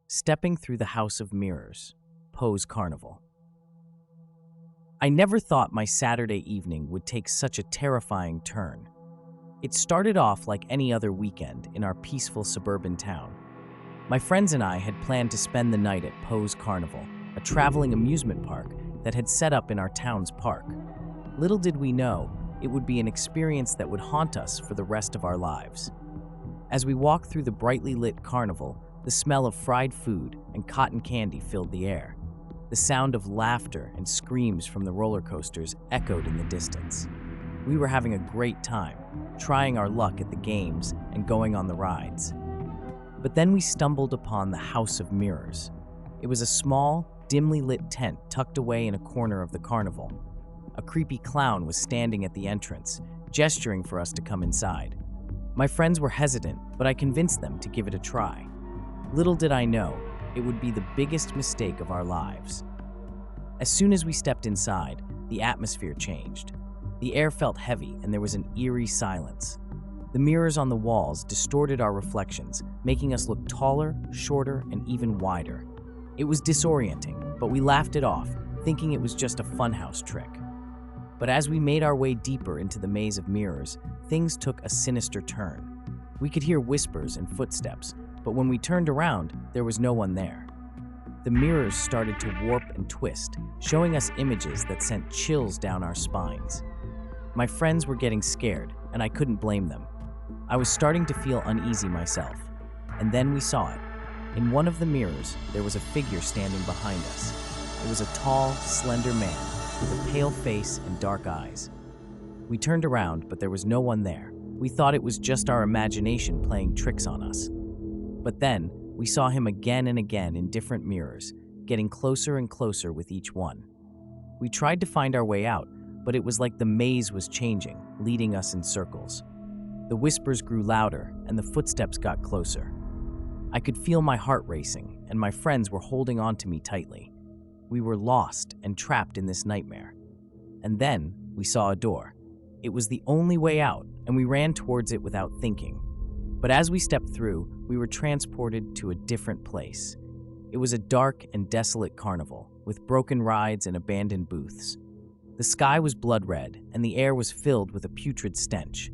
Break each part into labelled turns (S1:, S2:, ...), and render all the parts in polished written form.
S1: Stepping through the House of Mirrors, Poe's Carnival. I never thought my Saturday evening would take such a terrifying turn. It started off like any other weekend in our peaceful suburban town. My friends and I had planned to spend the night at Poe's Carnival, a traveling amusement park that had set up in our town's park. Little did we know, it would be an experience that would haunt us for the rest of our lives. As we walked through the brightly lit carnival, the smell of fried food and cotton candy filled the air. The sound of laughter and screams from the roller coasters echoed in the distance. We were having a great time, trying our luck at the games and going on the rides. But then we stumbled upon the House of Mirrors. It was a small, dimly lit tent tucked away in a corner of the carnival. A creepy clown was standing at the entrance, gesturing for us to come inside. My friends were hesitant, but I convinced them to give it a try. Little did I know, it would be the biggest mistake of our lives. As soon as we stepped inside, the atmosphere changed. The air felt heavy and there was an eerie silence. The mirrors on the walls distorted our reflections, making us look taller, shorter, and even wider. It was disorienting, but we laughed it off, thinking it was just a funhouse trick. But as we made our way deeper into the maze of mirrors, things took a sinister turn. We could hear whispers and footsteps, but when we turned around, there was no one there. The mirrors started to warp and twist, showing us images that sent chills down our spines. My friends were getting scared, and I couldn't blame them. I was starting to feel uneasy myself, and then we saw it. In one of the mirrors, there was a figure standing behind us. It was a tall, slender man with a pale face and dark eyes. We turned around, but there was no one there. We thought it was just our imagination playing tricks on us. But then, we saw him again and again in different mirrors, getting closer and closer with each one. We tried to find our way out, but it was like the maze was changing, leading us in circles. The whispers grew louder, and the footsteps got closer. I could feel my heart racing, and my friends were holding on to me tightly. We were lost and trapped in this nightmare. And then, we saw a door. It was the only way out, and we ran towards it without thinking. But as we stepped through, we were transported to a different place. It was a dark and desolate carnival, with broken rides and abandoned booths. The sky was blood red, and the air was filled with a putrid stench.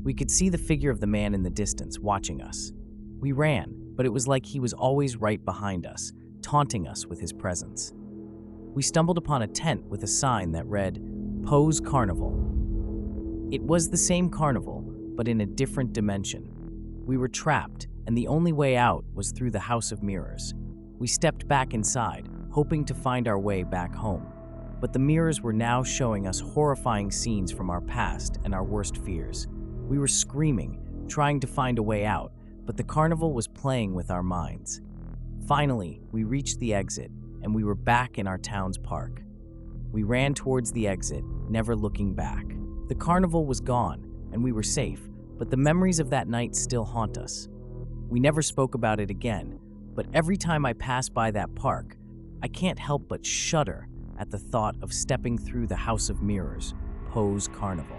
S1: We could see the figure of the man in the distance, watching us. We ran, but it was like he was always right behind us, taunting us with his presence. We stumbled upon a tent with a sign that read, "Poe's Carnival." It was the same carnival, but in a different dimension. We were trapped, and the only way out was through the House of Mirrors. We stepped back inside, hoping to find our way back home. But the mirrors were now showing us horrifying scenes from our past and our worst fears. We were screaming, trying to find a way out, but the carnival was playing with our minds. Finally, we reached the exit, and we were back in our town's park. We ran towards the exit, never looking back. The carnival was gone, and we were safe, but the memories of that night still haunt us. We never spoke about it again, but every time I pass by that park, I can't help but shudder at the thought of stepping through the House of Mirrors, Poe's Carnival.